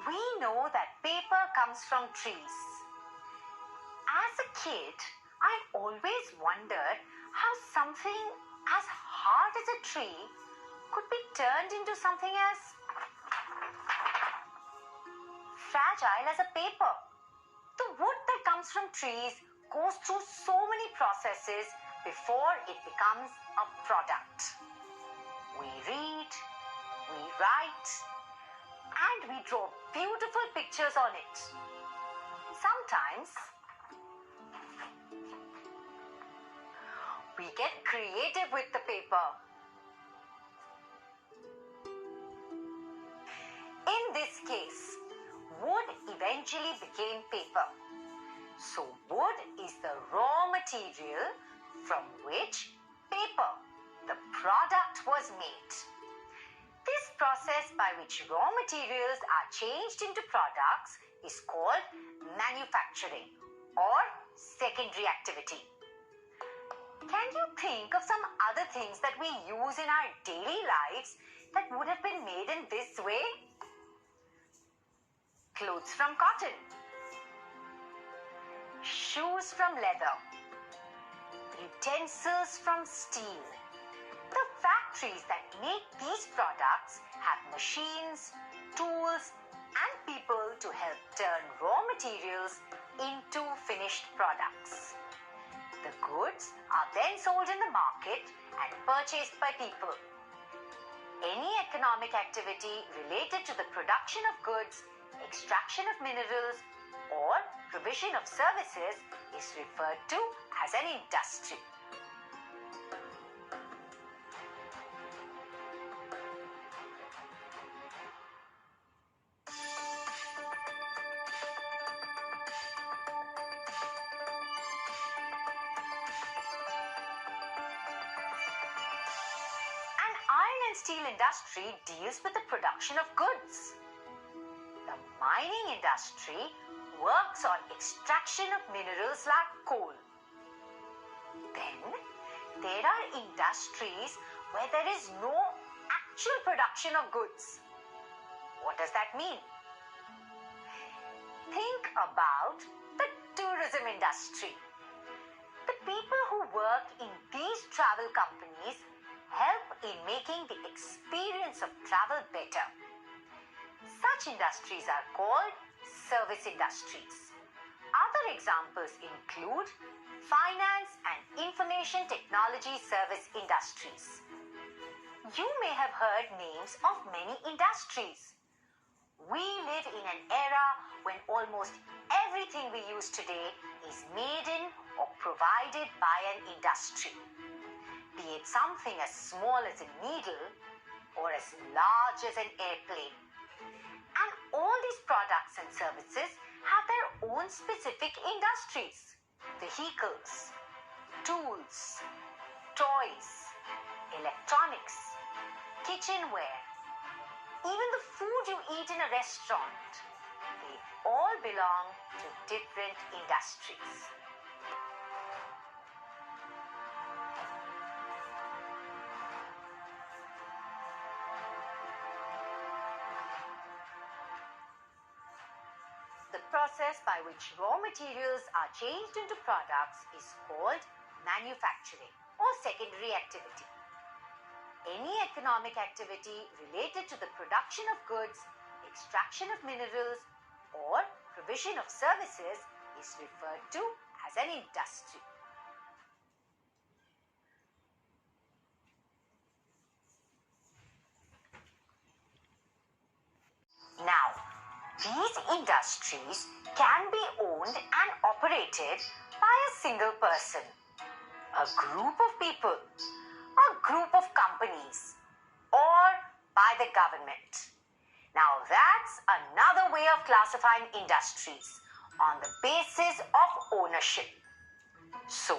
We know that paper comes from trees. As a kid, I always wondered how something as hard as a tree could be turned into something as fragile as a paper. The wood that comes from trees goes through so many processes before it becomes a product. We read, we write, and we draw beautiful pictures on it. Sometimes we get creative with the paper. In this case, wood eventually became paper. So wood is the raw material from which paper, the product, was made. This process by which raw materials are changed into products is called manufacturing or secondary activity. Can you think of some other things that we use in our daily lives that would have been made in this way? Clothes from cotton, shoes from leather, utensils from steel. The factories that make these products have machines, tools, and people to help turn raw materials into finished products. The goods are then sold in the market and purchased by people. Any economic activity related to the production of goods, extraction of minerals, or provision of services is referred to as an industry. An iron and steel industry deals with the production of goods. The mining industry works on extraction of minerals like coal. Then there are industries where there is no actual production of goods. What does that mean? Think about the tourism industry. The people who work in these travel companies help in making the experience of travel better. Such industries are called service industries. Other examples include finance and information technology service industries. You may have heard names of many industries. We live in an era when almost everything we use today is made in or provided by an industry. Be it something as small as a needle or as large as an airplane. And all these products and services have their own specific industries. Vehicles, tools, toys, electronics, kitchenware, even the food you eat in a restaurant. They all belong to different industries. The process by which raw materials are changed into products is called manufacturing or secondary activity. Any economic activity related to the production of goods, extraction of minerals, or provision of services is referred to as an industry. Now, these industries can be owned and operated by a single person, a group of people, a group of companies, or by the government. Now that's another way of classifying industries on the basis of ownership. So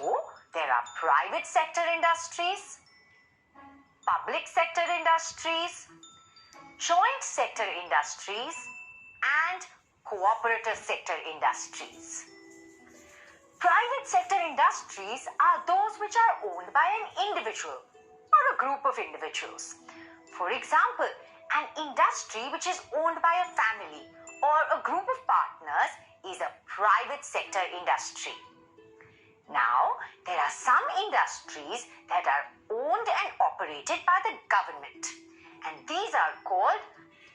there are private sector industries, public sector industries, joint sector industries, and cooperative sector industries. Private sector industries are those which are owned by an individual or a group of individuals. For example, an industry which is owned by a family or a group of partners is a private sector industry. Now, there are some industries that are owned and operated by the government, and these are called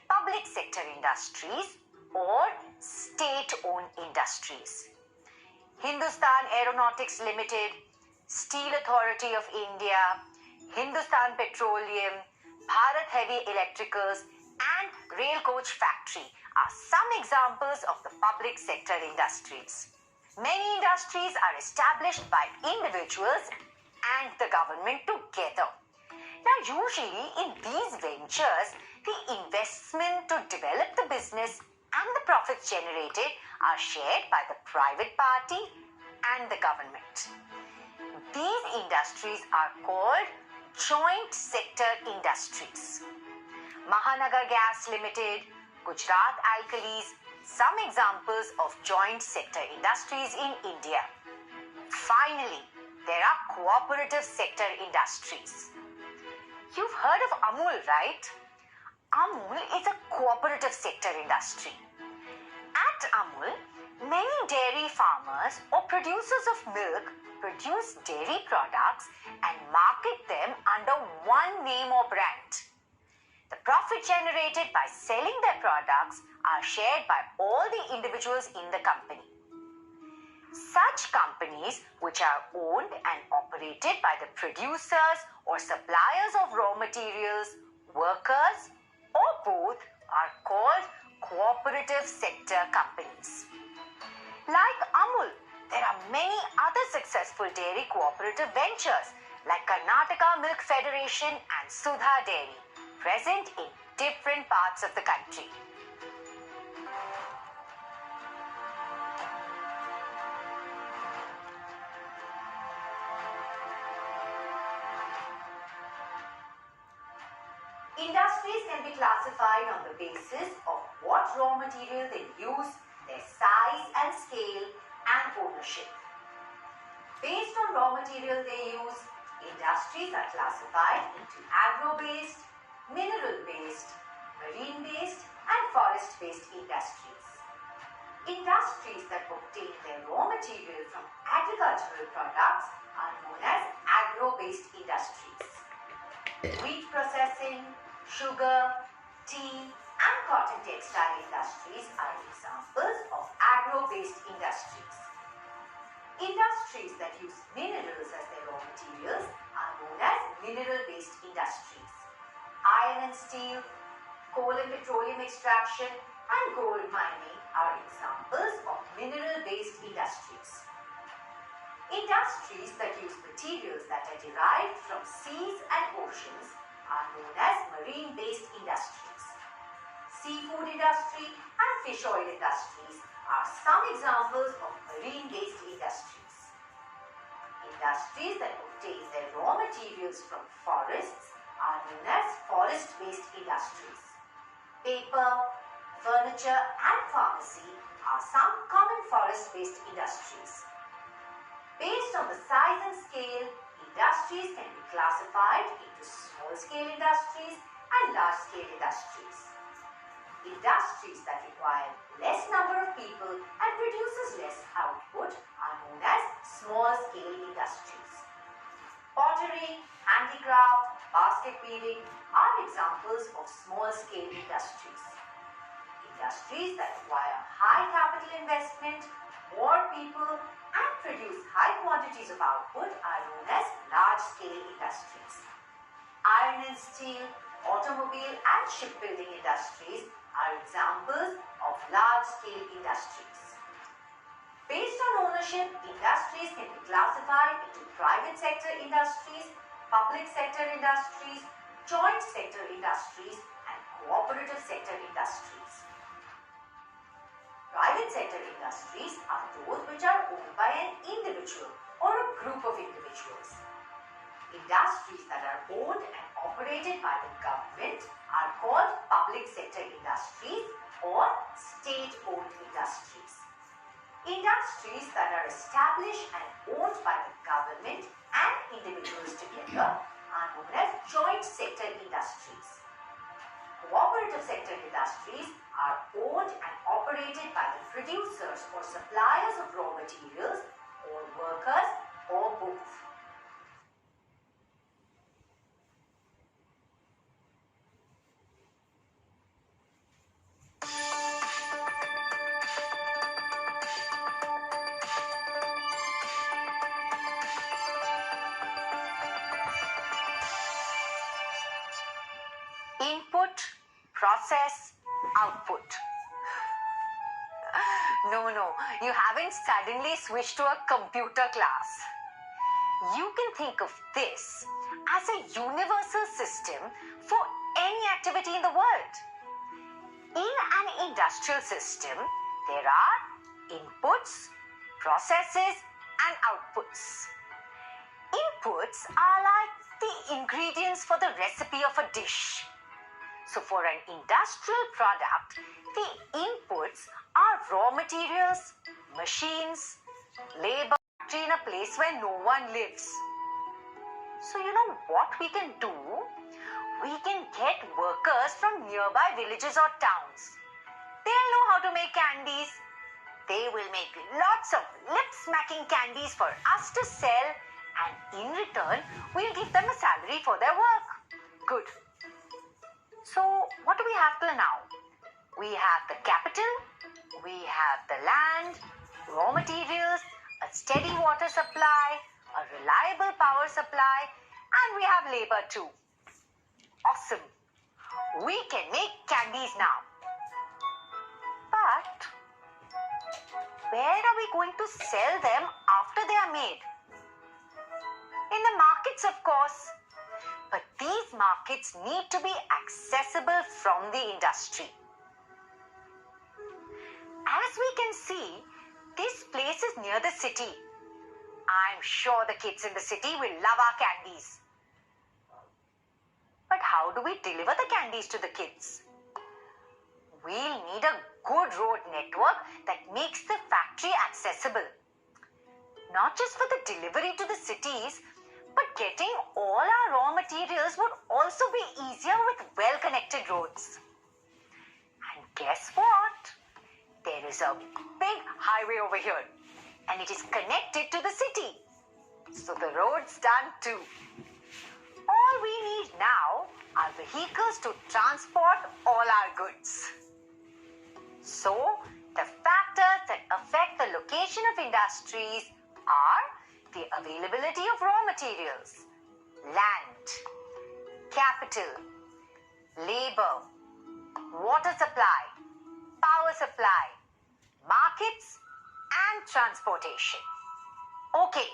public sector industries or state-owned industries. Hindustan Aeronautics Limited, Steel Authority of India, Hindustan Petroleum, Bharat Heavy Electricals, and Rail Coach Factory are some examples of the public sector industries. Many industries are established by individuals and the government together. Now, usually in these ventures, the investment to develop the business and the profits generated are shared by the private party and the government. These industries are called joint sector industries. Mahanagar Gas Limited, Gujarat Alkalis, some examples of joint sector industries in India. Finally, there are cooperative sector industries. You've heard of Amul, right? Amul is a cooperative sector industry. At Amul, many dairy farmers or producers of milk produce dairy products and market them under one name or brand. The profit generated by selling their products are shared by all the individuals in the company. Such companies, which are owned and operated by the producers or suppliers of raw materials, workers, or both, are called cooperative sector companies. Like Amul, there are many other successful dairy cooperative ventures like Karnataka Milk Federation and Sudha Dairy, present in different parts of the country. Industries can be classified on the basis of what raw material they use, their size and scale, and ownership. Based on raw material they use, industries are classified into agro-based, mineral-based, marine-based, and forest-based industries. Industries that obtain their raw material from agricultural products are known as agro-based industries. Wheat processing, sugar, tea, and cotton textile industries are examples of agro-based industries. Industries that use minerals as their raw materials are known as mineral-based industries. Iron and steel, coal and petroleum extraction, and gold mining are examples of mineral-based industries. Industries that use materials that are derived from seas and oceans are known as marine-based industries. Seafood industry and fish oil industries are some examples of marine-based industries. Industries that obtain their raw materials from forests are known as forest-based industries. Paper, furniture, and pharmacy are some common forest-based industries. Based on the size and scale, industries can be classified into small-scale industries and large-scale industries. Industries that require less number of people and produces less output are known as small-scale industries. Pottery, handicraft, basket weaving are examples of small-scale industries. Industries that require high capital investment, more people, and produce high quantities of output are known as large-scale industries. Iron and steel, automobile, and shipbuilding industries are examples of large-scale industries. Based on ownership, industries can be classified into private sector industries, public sector industries, joint sector industries, and cooperative sector industries. Private sector industries are those which are owned by an individual or a group of individuals. Industries that are owned and operated by the government are called public sector industries or state-owned industries. Industries that are established and owned by the government and individuals together are known as joint sector industries. Cooperative sector industries are owned and operated by the producers or suppliers of raw materials or workers or both. Input, process, output. No, you haven't suddenly switched to a computer class. You can think of this as a universal system for any activity in the world. In an industrial system, there are inputs, processes, and outputs. Inputs are like the ingredients for the recipe of a dish. So for an industrial product, the inputs are raw materials, machines, labor in a place where no one lives. So you know what we can do? We can get workers from nearby villages or towns. They'll know how to make candies. They will make lots of lip-smacking candies for us to sell, and in return, we'll give them a salary for their work. Good. So, what do we have till now? We have the capital, we have the land, raw materials, a steady water supply, a reliable power supply, and we have labor too. Awesome. We can make candies now. But, where are we going to sell them after they are made? In the markets, of course. But these markets need to be accessible from the industry. As we can see, this place is near the city. I'm sure the kids in the city will love our candies. But how do we deliver the candies to the kids? We'll need a good road network that makes the factory accessible. Not just for the delivery to the cities, but getting all our raw materials would also be easier with well-connected roads. And guess what? There is a big highway over here, and it is connected to the city. So the road's done too. All we need now are vehicles to transport all our goods. So, the factors that affect the location of industries are the availability of raw materials, land, capital, labor, water supply, power supply, markets, and transportation. Okay,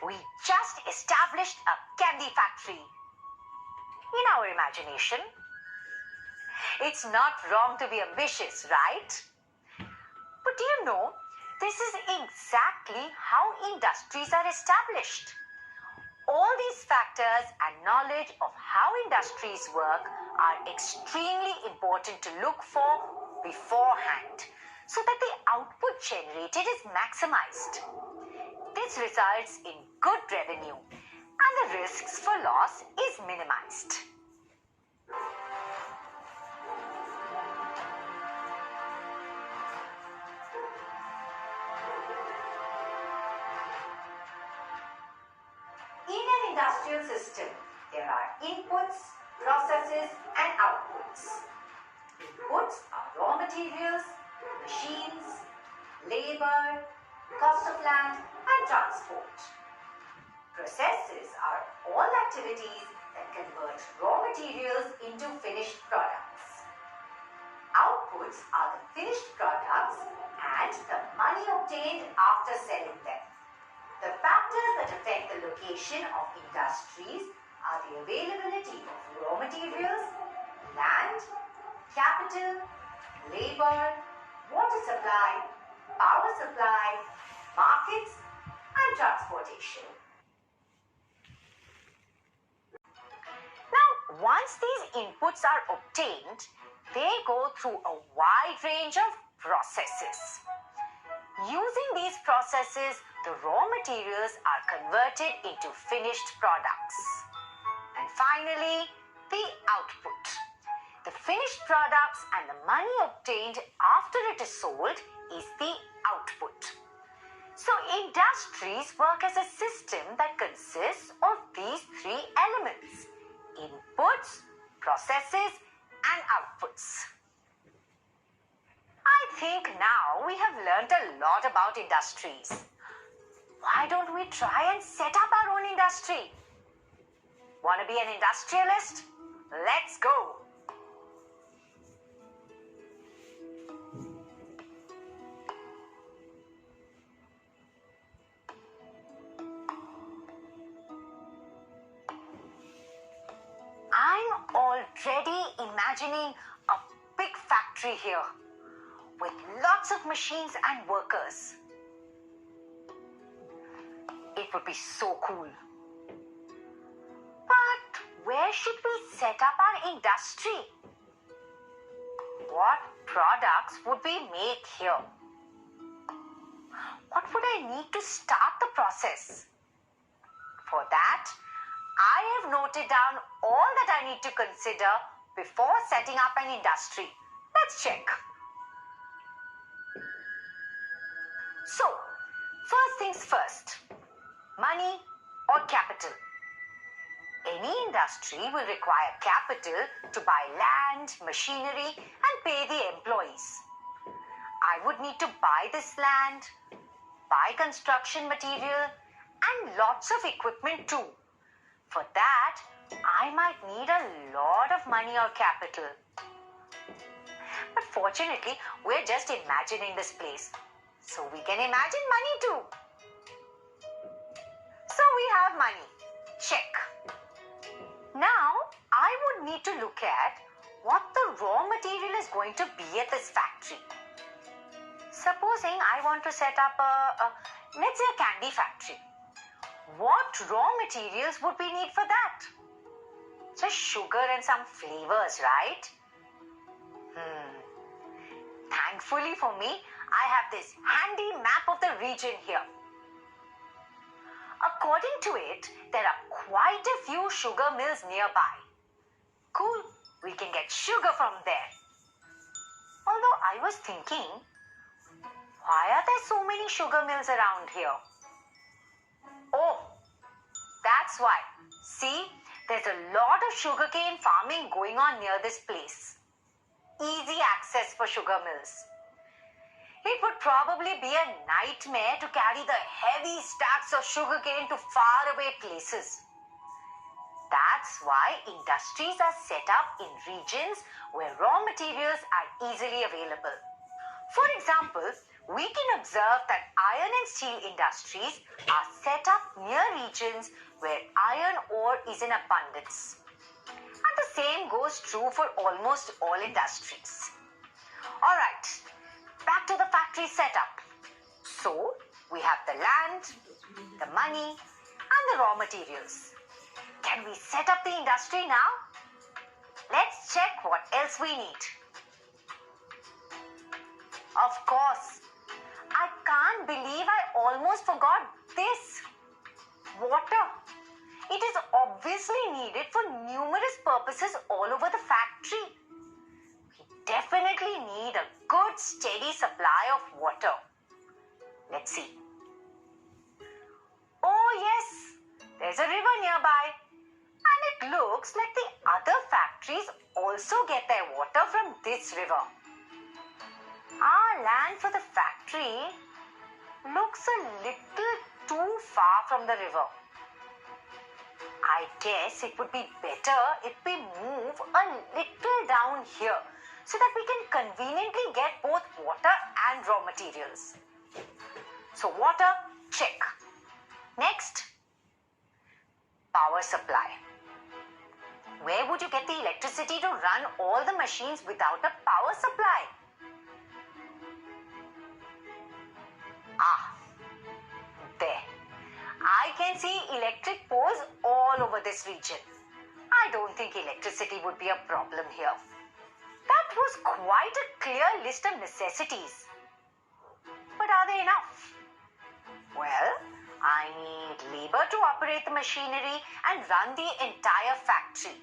we just established a candy factory. In our imagination, it's not wrong to be ambitious, right? But do you know, this is exactly how industries are established. All these factors and knowledge of how industries work are extremely important to look for beforehand, so that the output generated is maximized. This results in good revenue, and the risks for loss is minimized. In an industrial system, there are inputs, processes, and outputs. Inputs are raw materials, machines, labor, cost of land, and transport. Processes are all activities that convert raw materials into finished products. Outputs are the finished products and the money obtained after selling them. The factors that affect the location of industries are the availability of raw materials, land, capital, labor, water supply, power supply, markets, and transportation. Now, once these inputs are obtained, they go through a wide range of processes. Using these processes, the raw materials are converted into finished products. And finally, the output. The finished products and the money obtained after it is sold is the output. So industries work as a system that consists of these three elements: inputs, processes, and outputs. I think now we have learnt a lot about industries. Why don't we try and set up our own industry? Want to be an industrialist? Let's go! I'm already imagining a big factory here with lots of machines and workers. It would be so cool. But where should we set up our industry? What products would we make here? What would I need to start the process? For that, I have noted down all that I need to consider before setting up an industry. Let's check. So, first things first. Money or capital. Any industry will require capital to buy land, machinery, and pay the employees. I would need to buy this land, buy construction material, and lots of equipment too. For that, I might need a lot of money or capital. But fortunately, we're just imagining this place, so we can imagine money too. So we have money. Check. Now, I would need to look at what the raw material is going to be at this factory. Supposing I want to set up let's say a candy factory. What raw materials would we need for that? Just sugar and some flavors, right? Thankfully for me, I have this handy map of the region here. According to it, there are quite a few sugar mills nearby. Cool, we can get sugar from there. Although I was thinking, why are there so many sugar mills around here? Oh, that's why. See, there's a lot of sugarcane farming going on near this place. Easy access for sugar mills. It would probably be a nightmare to carry the heavy stacks of sugarcane to faraway places. That's why industries are set up in regions where raw materials are easily available. For example, we can observe that iron and steel industries are set up near regions where iron ore is in abundance. And the same goes true for almost all industries. All right, back to the factory setup. So, we have the land, the money, and the raw materials. Can we set up the industry now? Let's check what else we need. Of course, I can't believe I almost forgot this. Water. It is obviously needed for numerous purposes all over the factory. We definitely need a good steady supply of water. Let's see. Oh yes, there's a river nearby. And it looks like the other factories also get their water from this river. Our land for the factory looks a little too far from the river. I guess it would be better if we move a little down here so that we can conveniently get both water and raw materials. So water, check. Next, power supply. Where would you get the electricity to run all the machines without a power supply? Ah, there. I can see electric poles all over this region. I don't think electricity would be a problem here. That was quite a clear list of necessities. But are they enough? Well, I need labor to operate the machinery and run the entire factory.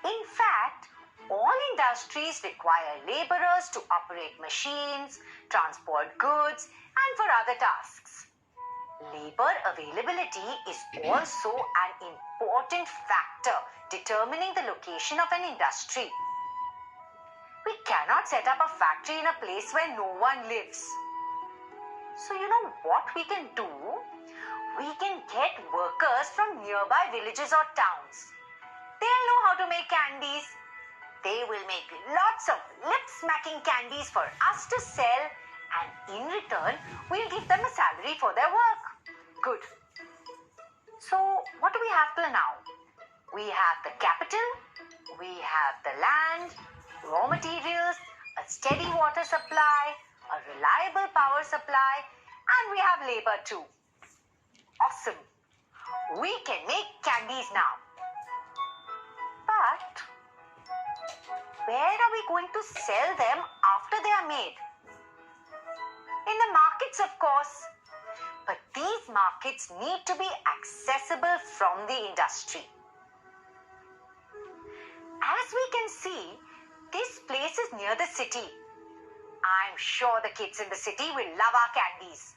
In fact, All industries require laborers to operate machines, transport goods, and for other tasks. Labor availability is also an important factor determining the location of an industry. We cannot set up a factory in a place where no one lives. So you know what we can do? We can get workers from nearby villages or towns. They'll know how to make candies. They will make lots of lip-smacking candies for us to sell, and in return, we'll give them a salary for their work. Good. So what do we have till now? We have the capital, we have the land, raw materials, a steady water supply, a reliable power supply, and we have labor too. Awesome. We can make candies now. But where are we going to sell them after they are made? In the markets, of course. But these markets need to be accessible from the industry. As we can see, this place is near the city. I'm sure the kids in the city will love our candies.